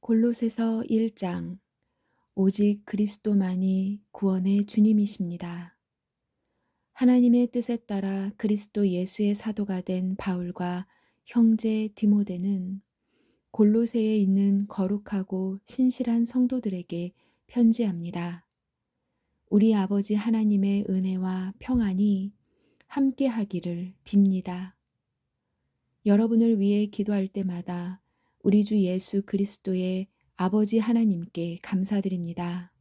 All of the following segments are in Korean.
골로새서 1장. 오직 그리스도만이 구원의 주님이십니다. 하나님의 뜻에 따라 그리스도 예수의 사도가 된 바울과 형제 디모데는 골로새에 있는 거룩하고 신실한 성도들에게 편지합니다. 우리 아버지 하나님의 은혜와 평안이 함께 하기를 빕니다. 여러분을 위해 기도할 때마다 우리 주 예수 그리스도의 아버지 하나님께 감사드립니다.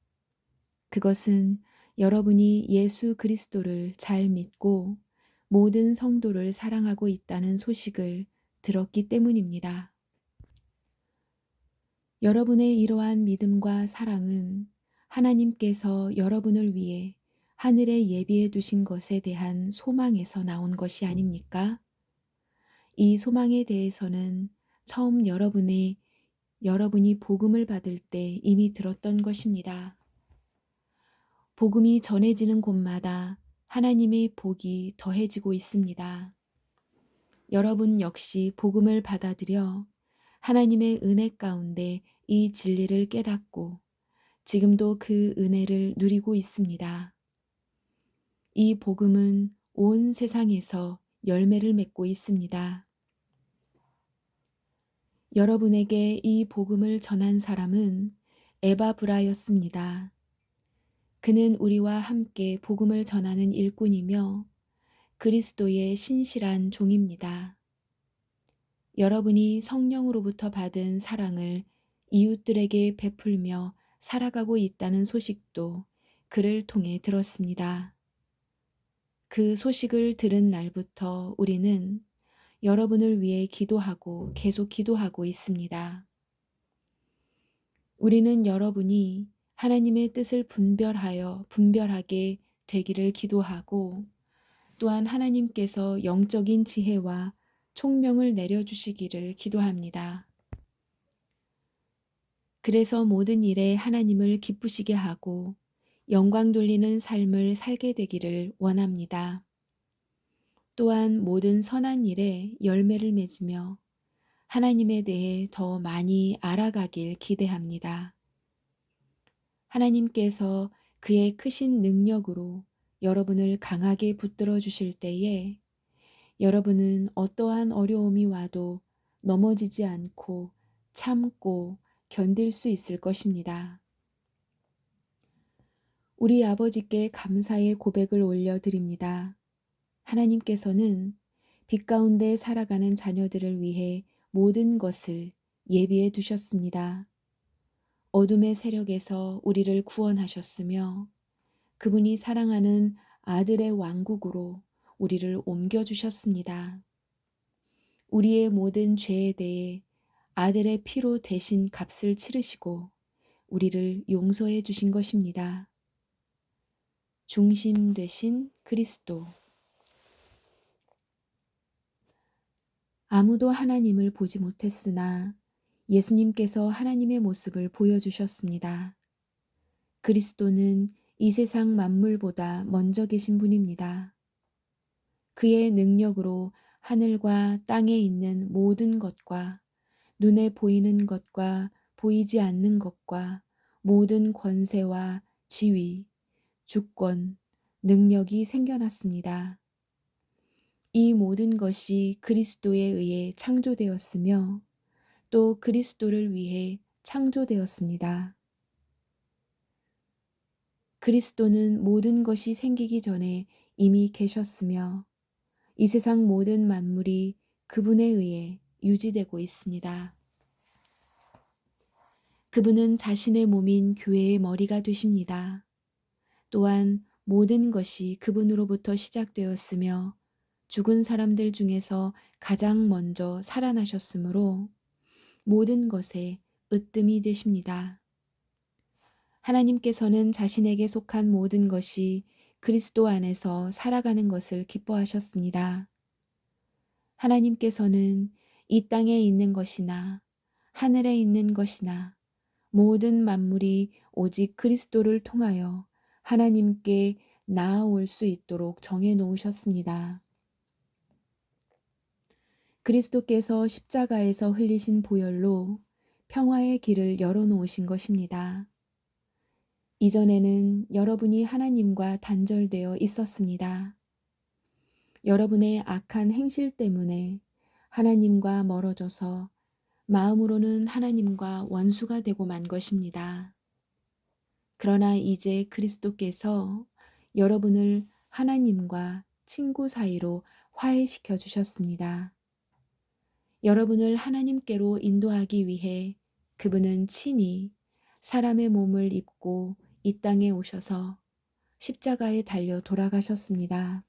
그것은 여러분이 예수 그리스도를 잘 믿고 모든 성도를 사랑하고 있다는 소식을 들었기 때문입니다. 여러분의 이러한 믿음과 사랑은 하나님께서 여러분을 위해 하늘에 예비해 두신 것에 대한 소망에서 나온 것이 아닙니까? 이 소망에 대해서는 처음 여러분이 복음을 받을 때 이미 들었던 것입니다. 복음이 전해지는 곳마다 하나님의 복이 더해지고 있습니다. 여러분 역시 복음을 받아들여 하나님의 은혜 가운데 이 진리를 깨닫고 지금도 그 은혜를 누리고 있습니다. 이 복음은 온 세상에서 열매를 맺고 있습니다. 여러분에게 이 복음을 전한 사람은 에바브라였습니다. 그는 우리와 함께 복음을 전하는 일꾼이며 그리스도의 신실한 종입니다. 여러분이 성령으로부터 받은 사랑을 이웃들에게 베풀며 살아가고 있다는 소식도 그를 통해 들었습니다. 그 소식을 들은 날부터 우리는 여러분을 위해 기도하고 계속 기도하고 있습니다. 우리는 여러분이 하나님의 뜻을 분별하게 되기를 기도하고 또한 하나님께서 영적인 지혜와 총명을 내려주시기를 기도합니다. 그래서 모든 일에 하나님을 기쁘시게 하고 영광 돌리는 삶을 살게 되기를 원합니다. 또한 모든 선한 일에 열매를 맺으며 하나님에 대해 더 많이 알아가길 기대합니다. 하나님께서 그의 크신 능력으로 여러분을 강하게 붙들어 주실 때에 여러분은 어떠한 어려움이 와도 넘어지지 않고 참고 견딜 수 있을 것입니다. 우리 아버지께 감사의 고백을 올려드립니다. 하나님께서는 빛 가운데 살아가는 자녀들을 위해 모든 것을 예비해 두셨습니다. 어둠의 세력에서 우리를 구원하셨으며 그분이 사랑하는 아들의 왕국으로 우리를 옮겨주셨습니다. 우리의 모든 죄에 대해 아들의 피로 대신 값을 치르시고 우리를 용서해 주신 것입니다. 중심 되신 그리스도. 아무도 하나님을 보지 못했으나 예수님께서 하나님의 모습을 보여주셨습니다. 그리스도는 이 세상 만물보다 먼저 계신 분입니다. 그의 능력으로 하늘과 땅에 있는 모든 것과 눈에 보이는 것과 보이지 않는 것과 모든 권세와 지위, 주권, 능력이 생겨났습니다. 이 모든 것이 그리스도에 의해 창조되었으며 또 그리스도를 위해 창조되었습니다. 그리스도는 모든 것이 생기기 전에 이미 계셨으며 이 세상 모든 만물이 그분에 의해 유지되고 있습니다. 그분은 자신의 몸인 교회의 머리가 되십니다. 또한 모든 것이 그분으로부터 시작되었으며 죽은 사람들 중에서 가장 먼저 살아나셨으므로 모든 것에 으뜸이 되십니다. 하나님께서는 자신에게 속한 모든 것이 그리스도 안에서 살아가는 것을 기뻐하셨습니다. 하나님께서는 이 땅에 있는 것이나 하늘에 있는 것이나 모든 만물이 오직 그리스도를 통하여 하나님께 나아올 수 있도록 정해 놓으셨습니다. 그리스도께서 십자가에서 흘리신 보혈로 평화의 길을 열어놓으신 것입니다. 이전에는 여러분이 하나님과 단절되어 있었습니다. 여러분의 악한 행실 때문에 하나님과 멀어져서 마음으로는 하나님과 원수가 되고 만 것입니다. 그러나 이제 그리스도께서 여러분을 하나님과 친구 사이로 화해시켜 주셨습니다. 여러분을 하나님께로 인도하기 위해 그분은 친히 사람의 몸을 입고 이 땅에 오셔서 십자가에 달려 돌아가셨습니다.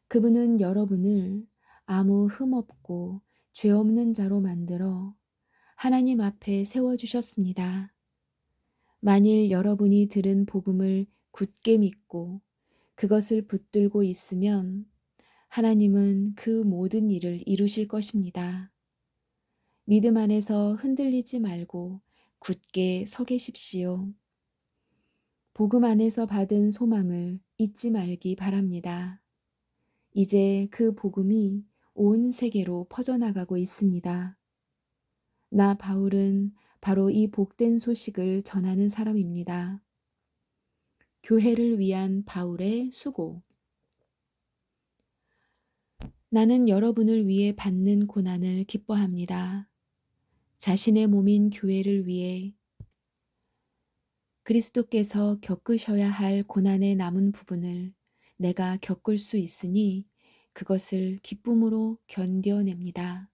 그분은 여러분을 아무 흠없고 죄 없는 자로 만들어 하나님 앞에 세워주셨습니다. 만일 여러분이 들은 복음을 굳게 믿고 그것을 붙들고 있으면 하나님은 그 모든 일을 이루실 것입니다. 믿음 안에서 흔들리지 말고 굳게 서 계십시오. 복음 안에서 받은 소망을 잊지 말기 바랍니다. 이제 그 복음이 온 세계로 퍼져나가고 있습니다. 나 바울은 바로 이 복된 소식을 전하는 사람입니다. 교회를 위한 바울의 수고. 나는 여러분을 위해 받는 고난을 기뻐합니다. 자신의 몸인 교회를 위해 그리스도께서 겪으셔야 할 고난의 남은 부분을 내가 겪을 수 있으니 그것을 기쁨으로 견뎌냅니다.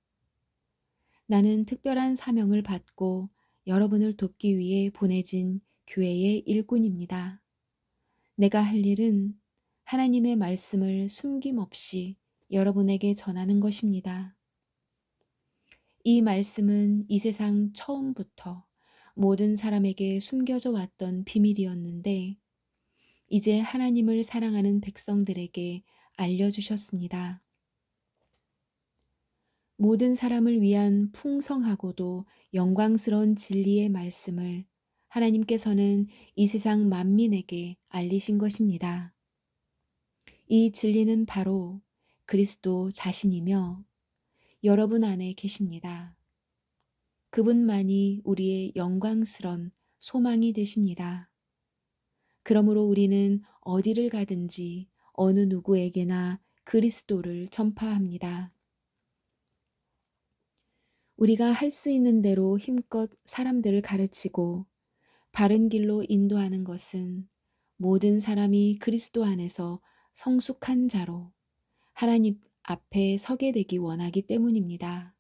나는 특별한 사명을 받고 여러분을 돕기 위해 보내진 교회의 일꾼입니다. 내가 할 일은 하나님의 말씀을 숨김없이 여러분에게 전하는 것입니다. 이 말씀은 이 세상 처음부터 모든 사람에게 숨겨져 왔던 비밀이었는데 이제 하나님을 사랑하는 백성들에게 알려주셨습니다. 모든 사람을 위한 풍성하고도 영광스러운 진리의 말씀을 하나님께서는 이 세상 만민에게 알리신 것입니다. 이 진리는 바로 그리스도 자신이며 여러분 안에 계십니다. 그분만이 우리의 영광스런 소망이 되십니다. 그러므로 우리는 어디를 가든지 어느 누구에게나 그리스도를 전파합니다. 우리가 할 수 있는 대로 힘껏 사람들을 가르치고 바른 길로 인도하는 것은 모든 사람이 그리스도 안에서 성숙한 자로 하나님 앞에 서게 되기 원하기 때문입니다.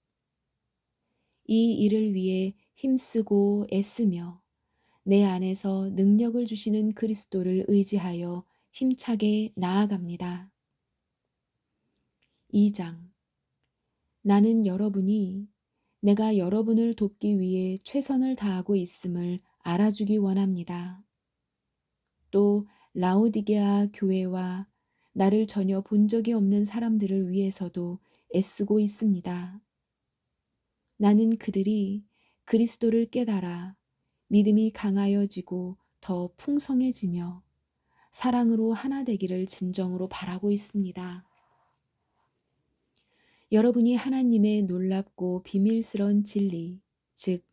이 일을 위해 힘쓰고 애쓰며 내 안에서 능력을 주시는 그리스도를 의지하여 힘차게 나아갑니다. 2장. 나는 여러분이 내가 여러분을 돕기 위해 최선을 다하고 있음을 알아주기 원합니다. 또 라오디게아 교회와 나를 전혀 본 적이 없는 사람들을 위해서도 애쓰고 있습니다. 나는 그들이 그리스도를 깨달아 믿음이 강하여지고 더 풍성해지며 사랑으로 하나 되기를 진정으로 바라고 있습니다. 여러분이 하나님의 놀랍고 비밀스러운 진리, 즉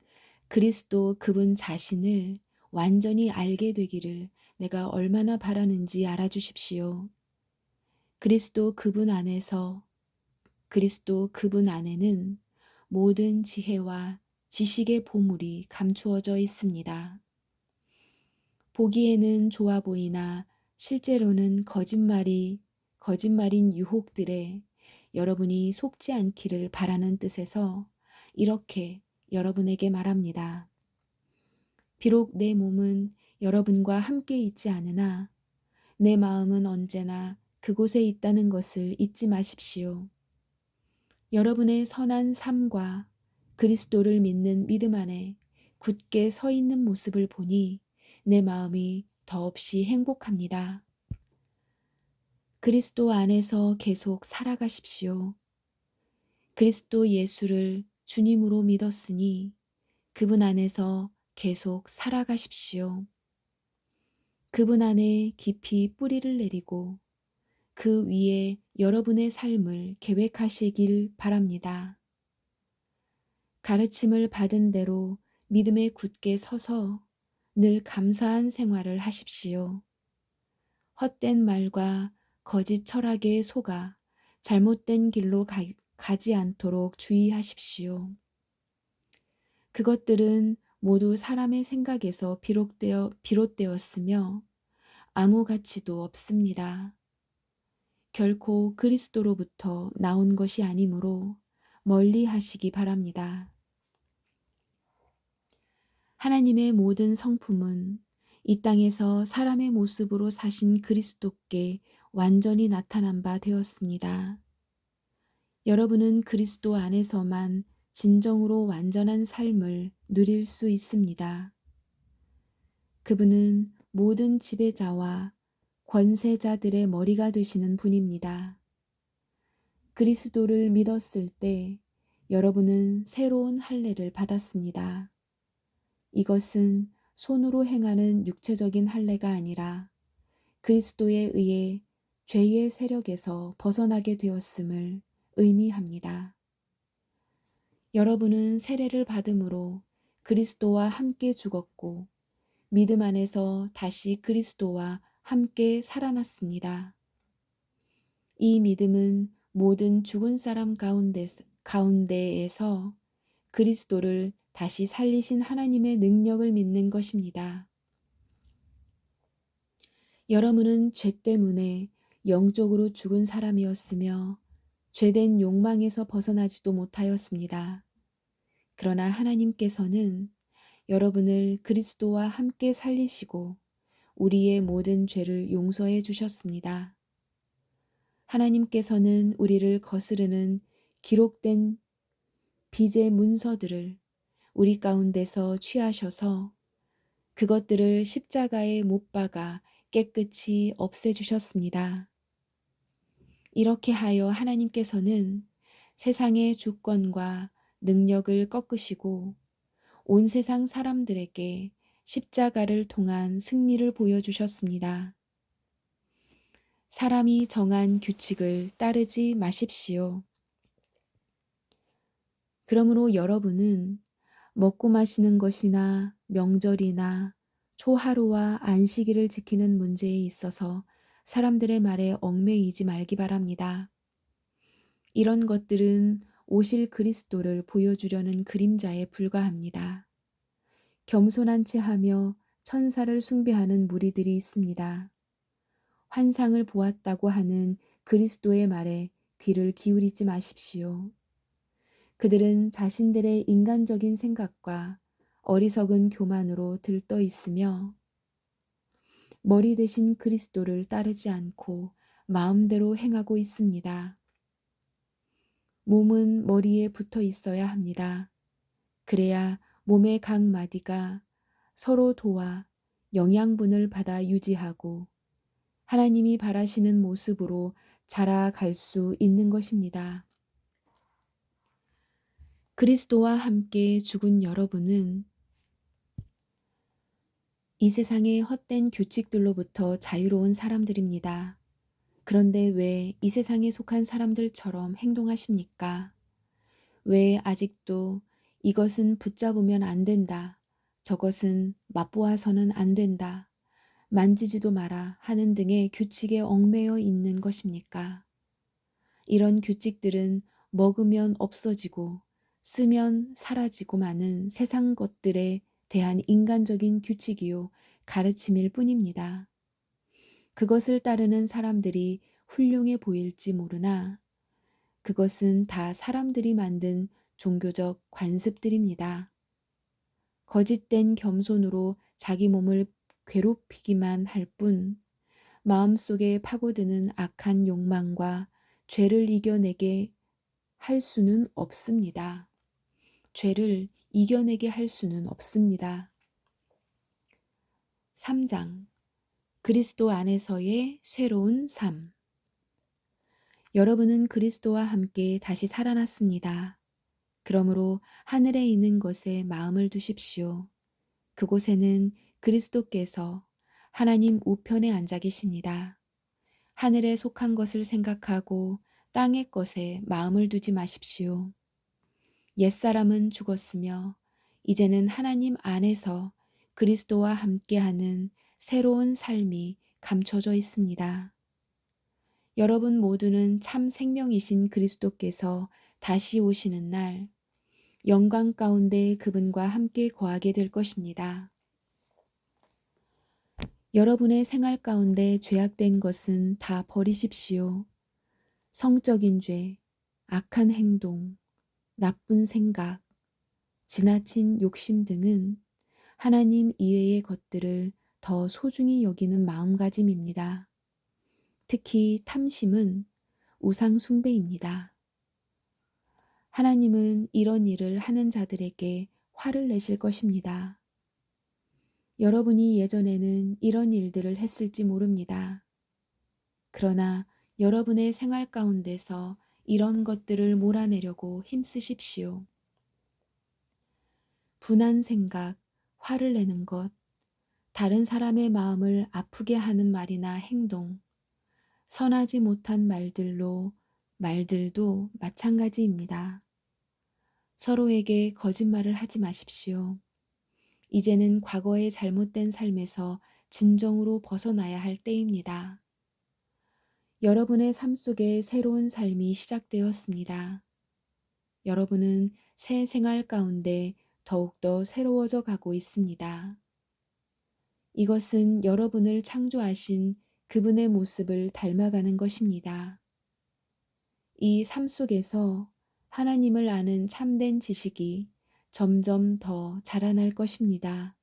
그리스도 그분 자신을 완전히 알게 되기를 내가 얼마나 바라는지 알아주십시오. 그리스도 그분 안에서, 그리스도 그분 안에는 모든 지혜와 지식의 보물이 감추어져 있습니다. 보기에는 좋아 보이나 실제로는 거짓말인 유혹들에 여러분이 속지 않기를 바라는 뜻에서 이렇게 여러분에게 말합니다. 비록 내 몸은 여러분과 함께 있지 않으나 내 마음은 언제나 그곳에 있다는 것을 잊지 마십시오. 여러분의 선한 삶과 그리스도를 믿는 믿음 안에 굳게 서 있는 모습을 보니 내 마음이 더없이 행복합니다. 그리스도 안에서 계속 살아가십시오. 그리스도 예수를 주님으로 믿었으니 그분 안에서 계속 살아가십시오. 그분 안에 깊이 뿌리를 내리고 그 위에 여러분의 삶을 계획하시길 바랍니다. 가르침을 받은 대로 믿음에 굳게 서서 늘 감사한 생활을 하십시오. 헛된 말과 거짓 철학에 속아 잘못된 길로 가지 않도록 주의하십시오. 그것들은 모두 사람의 생각에서 비롯되었으며 아무 가치도 없습니다. 결코 그리스도로부터 나온 것이 아니므로 멀리 하시기 바랍니다. 하나님의 모든 성품은 이 땅에서 사람의 모습으로 사신 그리스도께 완전히 나타난 바 되었습니다. 여러분은 그리스도 안에서만 진정으로 완전한 삶을 누릴 수 있습니다. 그분은 모든 지배자와 권세자들의 머리가 되시는 분입니다. 그리스도를 믿었을 때 여러분은 새로운 할례를 받았습니다. 이것은 손으로 행하는 육체적인 할례가 아니라 그리스도에 의해 죄의 세력에서 벗어나게 되었음을 의미합니다. 여러분은 세례를 받음으로 그리스도와 함께 죽었고 믿음 안에서 다시 그리스도와 함께 살아났습니다. 이 믿음은 모든 죽은 사람 가운데에서 그리스도를 다시 살리신 하나님의 능력을 믿는 것입니다. 여러분은 죄 때문에 영적으로 죽은 사람이었으며 죄된 욕망에서 벗어나지도 못하였습니다. 그러나 하나님께서는 여러분을 그리스도와 함께 살리시고 우리의 모든 죄를 용서해 주셨습니다. 하나님께서는 우리를 거스르는 기록된 빚의 문서들을 우리 가운데서 취하셔서 그것들을 십자가에 못 박아 깨끗이 없애주셨습니다. 이렇게 하여 하나님께서는 세상의 주권과 능력을 꺾으시고 온 세상 사람들에게 십자가를 통한 승리를 보여주셨습니다. 사람이 정한 규칙을 따르지 마십시오. 그러므로 여러분은 먹고 마시는 것이나 명절이나 초하루와 안식일을 지키는 문제에 있어서 사람들의 말에 얽매이지 말기 바랍니다. 이런 것들은 오실 그리스도를 보여주려는 그림자에 불과합니다. 겸손한 채 하며 천사를 숭배하는 무리들이 있습니다. 환상을 보았다고 하는 그리스도의 말에 귀를 기울이지 마십시오. 그들은 자신들의 인간적인 생각과 어리석은 교만으로 들떠 있으며 머리 대신 그리스도를 따르지 않고 마음대로 행하고 있습니다. 몸은 머리에 붙어 있어야 합니다. 그래야 몸의 각 마디가 서로 도와 영양분을 받아 유지하고 하나님이 바라시는 모습으로 자라갈 수 있는 것입니다. 그리스도와 함께 죽은 여러분은 이 세상의 헛된 규칙들로부터 자유로운 사람들입니다. 그런데 왜 이 세상에 속한 사람들처럼 행동하십니까? 왜 아직도 이것은 붙잡으면 안 된다, 저것은 맛보아서는 안 된다, 만지지도 마라 하는 등의 규칙에 얽매여 있는 것입니까? 이런 규칙들은 먹으면 없어지고 쓰면 사라지고 마는 세상 것들에 대한 인간적인 규칙이요 가르침일 뿐입니다. 그것을 따르는 사람들이 훌륭해 보일지 모르나 그것은 다 사람들이 만든 종교적 관습들입니다. 거짓된 겸손으로 자기 몸을 괴롭히기만 할 뿐 마음속에 파고드는 악한 욕망과 죄를 이겨내게 할 수는 없습니다. 죄를 이겨내게 할 수는 없습니다. 3장 그리스도 안에서의 새로운 삶. 여러분은 그리스도와 함께 다시 살아났습니다. 그러므로 하늘에 있는 것에 마음을 두십시오. 그곳에는 그리스도께서 하나님 우편에 앉아 계십니다. 하늘에 속한 것을 생각하고 땅의 것에 마음을 두지 마십시오. 옛사람은 죽었으며 이제는 하나님 안에서 그리스도와 함께하는 새로운 삶이 감춰져 있습니다. 여러분 모두는 참 생명이신 그리스도께서 다시 오시는 날 영광 가운데 그분과 함께 거하게 될 것입니다. 여러분의 생활 가운데 죄악된 것은 다 버리십시오. 성적인 죄, 악한 행동, 나쁜 생각, 지나친 욕심 등은 하나님 이외의 것들을 더 소중히 여기는 마음가짐입니다. 특히 탐심은 우상 숭배입니다. 하나님은 이런 일을 하는 자들에게 화를 내실 것입니다. 여러분이 예전에는 이런 일들을 했을지 모릅니다. 그러나 여러분의 생활 가운데서 이런 것들을 몰아내려고 힘쓰십시오. 분한 생각, 화를 내는 것, 다른 사람의 마음을 아프게 하는 말이나 행동, 선하지 못한 말들도 마찬가지입니다. 서로에게 거짓말을 하지 마십시오. 이제는 과거의 잘못된 삶에서 진정으로 벗어나야 할 때입니다. 여러분의 삶 속에 새로운 삶이 시작되었습니다. 여러분은 새 생활 가운데 더욱더 새로워져 가고 있습니다. 이것은 여러분을 창조하신 그분의 모습을 닮아가는 것입니다. 이 삶 속에서 하나님을 아는 참된 지식이 점점 더 자라날 것입니다.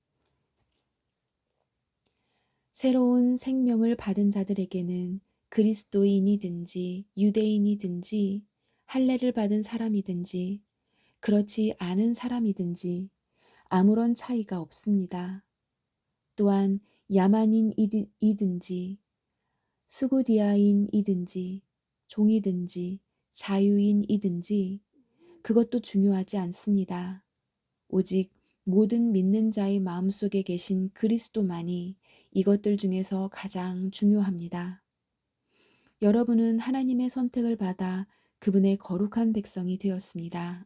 새로운 생명을 받은 자들에게는 그리스도인이든지 유대인이든지 할례를 받은 사람이든지 그렇지 않은 사람이든지 아무런 차이가 없습니다. 또한 야만인이든지 수구디아인이든지 종이든지 자유인이든지 그것도 중요하지 않습니다. 오직 모든 믿는 자의 마음속에 계신 그리스도만이 이것들 중에서 가장 중요합니다. 여러분은 하나님의 선택을 받아 그분의 거룩한 백성이 되었습니다.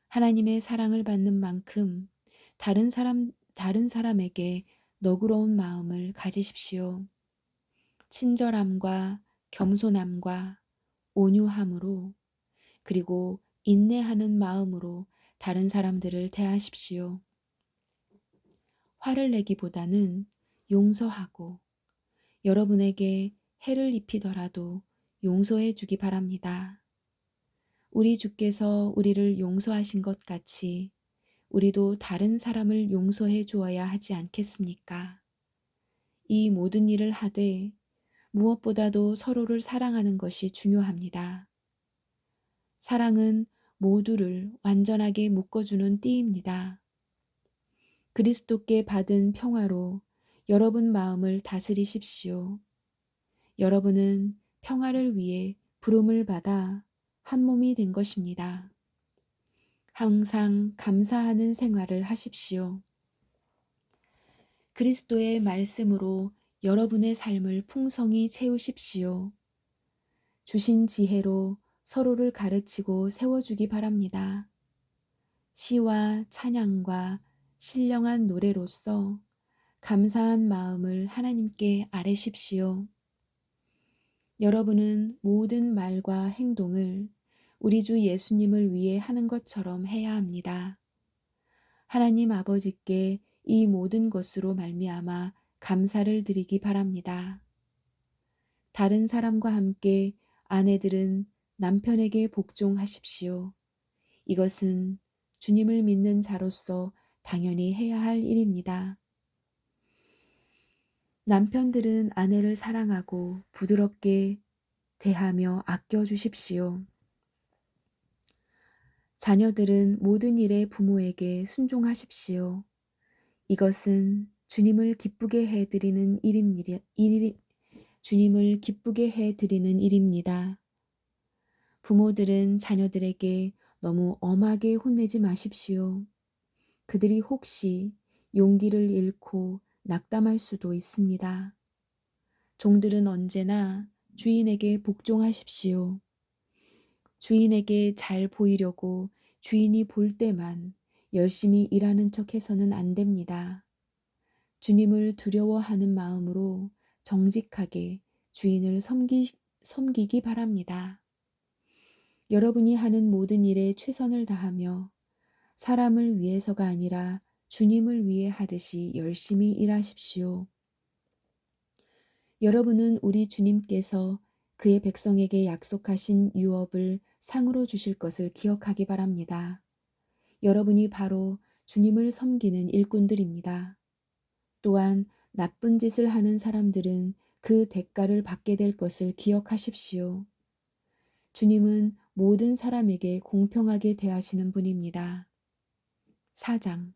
하나님의 사랑을 받는 만큼 다른 사람에게 너그러운 마음을 가지십시오. 친절함과 겸손함과 온유함으로 그리고 인내하는 마음으로 다른 사람들을 대하십시오. 화를 내기보다는 용서하고 여러분에게 해를 입히더라도 용서해 주기 바랍니다. 우리 주께서 우리를 용서하신 것 같이 우리도 다른 사람을 용서해 주어야 하지 않겠습니까? 이 모든 일을 하되 무엇보다도 서로를 사랑하는 것이 중요합니다. 사랑은 모두를 완전하게 묶어주는 띠입니다. 그리스도께 받은 평화로 여러분 마음을 다스리십시오. 여러분은 평화를 위해 부름을 받아 한 몸이 된 것입니다. 항상 감사하는 생활을 하십시오. 그리스도의 말씀으로 여러분의 삶을 풍성히 채우십시오. 주신 지혜로 서로를 가르치고 세워주기 바랍니다. 시와 찬양과 신령한 노래로서 감사한 마음을 하나님께 아뢰십시오. 여러분은 모든 말과 행동을 우리 주 예수님을 위해 하는 것처럼 해야 합니다. 하나님 아버지께 이 모든 것으로 말미암아 감사를 드리기 바랍니다. 다른 사람과 함께 아내들은 남편에게 복종하십시오. 이것은 주님을 믿는 자로서 당연히 해야 할 일입니다. 남편들은 아내를 사랑하고 부드럽게 대하며 아껴주십시오. 자녀들은 모든 일에 부모에게 순종하십시오. 이것은 주님을 기쁘게 해드리는 주님을 기쁘게 해드리는 일입니다. 부모들은 자녀들에게 너무 엄하게 혼내지 마십시오. 그들이 혹시 용기를 잃고 낙담할 수도 있습니다. 종들은 언제나 주인에게 복종하십시오. 주인에게 잘 보이려고 주인이 볼 때만 열심히 일하는 척 해서는 안 됩니다. 주님을 두려워하는 마음으로 정직하게 주인을 섬기기 바랍니다. 여러분이 하는 모든 일에 최선을 다하며 사람을 위해서가 아니라 주님을 위해 하듯이 열심히 일하십시오. 여러분은 우리 주님께서 그의 백성에게 약속하신 유업을 상으로 주실 것을 기억하기 바랍니다. 여러분이 바로 주님을 섬기는 일꾼들입니다. 또한 나쁜 짓을 하는 사람들은 그 대가를 받게 될 것을 기억하십시오. 주님은 모든 사람에게 공평하게 대하시는 분입니다. 4장.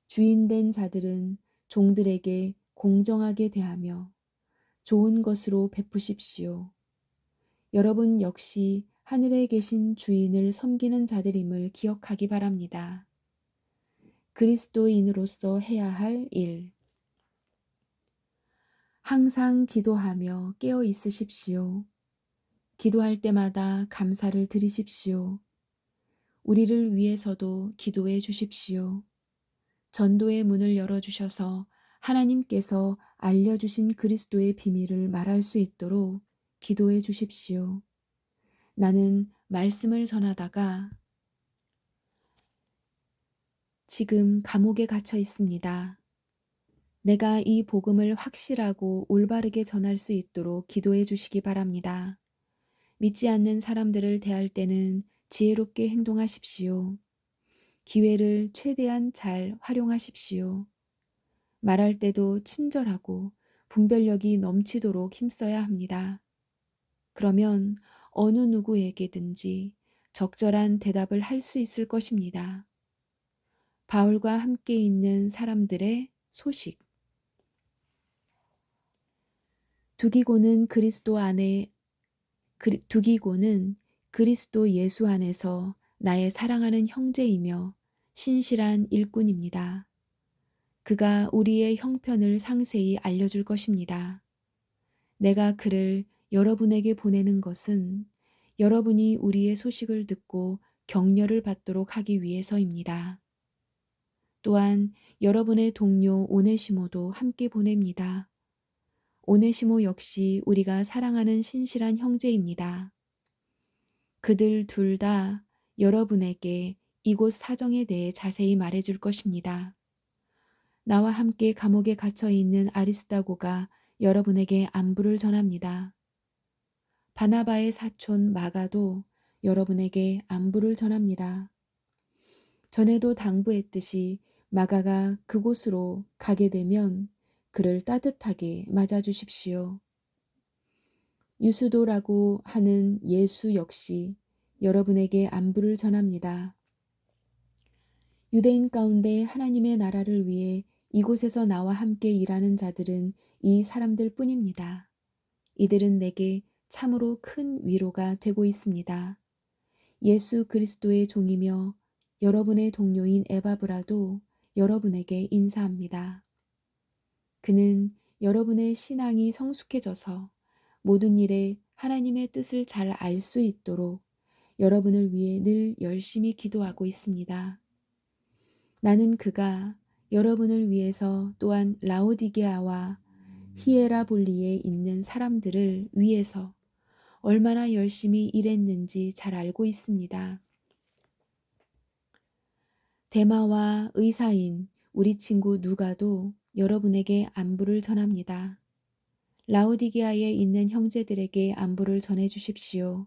주인된 자들은 종들에게 공정하게 대하며 좋은 것으로 베푸십시오. 여러분 역시 하늘에 계신 주인을 섬기는 자들임을 기억하기 바랍니다. 그리스도인으로서 해야 할 일. 항상 기도하며 깨어 있으십시오. 기도할 때마다 감사를 드리십시오. 우리를 위해서도 기도해 주십시오. 전도의 문을 열어주셔서 하나님께서 알려주신 그리스도의 비밀을 말할 수 있도록 기도해 주십시오. 나는 말씀을 전하다가 지금 감옥에 갇혀 있습니다. 내가 이 복음을 확실하고 올바르게 전할 수 있도록 기도해 주시기 바랍니다. 믿지 않는 사람들을 대할 때는 지혜롭게 행동하십시오. 기회를 최대한 잘 활용하십시오. 말할 때도 친절하고 분별력이 넘치도록 힘써야 합니다. 그러면 어느 누구에게든지 적절한 대답을 할 수 있을 것입니다. 바울과 함께 있는 사람들의 소식. 두기고는 그리스도 예수 안에서 나의 사랑하는 형제이며 신실한 일꾼입니다. 그가 우리의 형편을 상세히 알려줄 것입니다. 내가 그를 여러분에게 보내는 것은 여러분이 우리의 소식을 듣고 격려를 받도록 하기 위해서입니다. 또한 여러분의 동료 오네시모도 함께 보냅니다. 오네시모 역시 우리가 사랑하는 신실한 형제입니다. 그들 둘 다 여러분에게 이곳 사정에 대해 자세히 말해줄 것입니다. 나와 함께 감옥에 갇혀 있는 아리스다고가 여러분에게 안부를 전합니다. 바나바의 사촌 마가도 여러분에게 안부를 전합니다. 전에도 당부했듯이 마가가 그곳으로 가게 되면 그를 따뜻하게 맞아주십시오. 유수도라고 하는 예수 역시 여러분에게 안부를 전합니다. 유대인 가운데 하나님의 나라를 위해 이곳에서 나와 함께 일하는 자들은 이 사람들 뿐입니다. 이들은 내게 참으로 큰 위로가 되고 있습니다. 예수 그리스도의 종이며 여러분의 동료인 에바브라도 여러분에게 인사합니다. 그는 여러분의 신앙이 성숙해져서 모든 일에 하나님의 뜻을 잘 알 수 있도록 여러분을 위해 늘 열심히 기도하고 있습니다. 나는 그가 여러분을 위해서 또한 라오디게아와 히에라볼리에 있는 사람들을 위해서 얼마나 열심히 일했는지 잘 알고 있습니다. 데마와 의사인 우리 친구 누가도 여러분에게 안부를 전합니다. 라오디게아에 있는 형제들에게 안부를 전해 주십시오.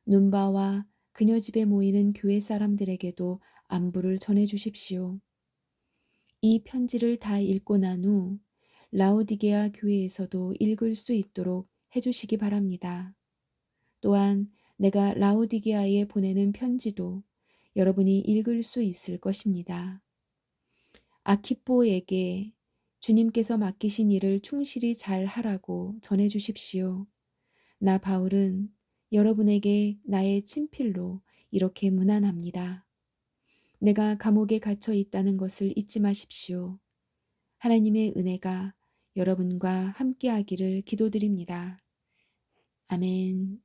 눈바와 그녀 집에 모이는 교회 사람들에게도 안부를 전해 주십시오. 이 편지를 다 읽고 난 후 라오디게아 교회에서도 읽을 수 있도록 해주시기 바랍니다. 또한 내가 라오디게아에 보내는 편지도 여러분이 읽을 수 있을 것입니다. 아키포에게 주님께서 맡기신 일을 충실히 잘 하라고 전해 주십시오. 나 바울은 여러분에게 나의 친필로 이렇게 문안합니다. 내가 감옥에 갇혀 있다는 것을 잊지 마십시오. 하나님의 은혜가 여러분과 함께하기를 기도드립니다. 아멘.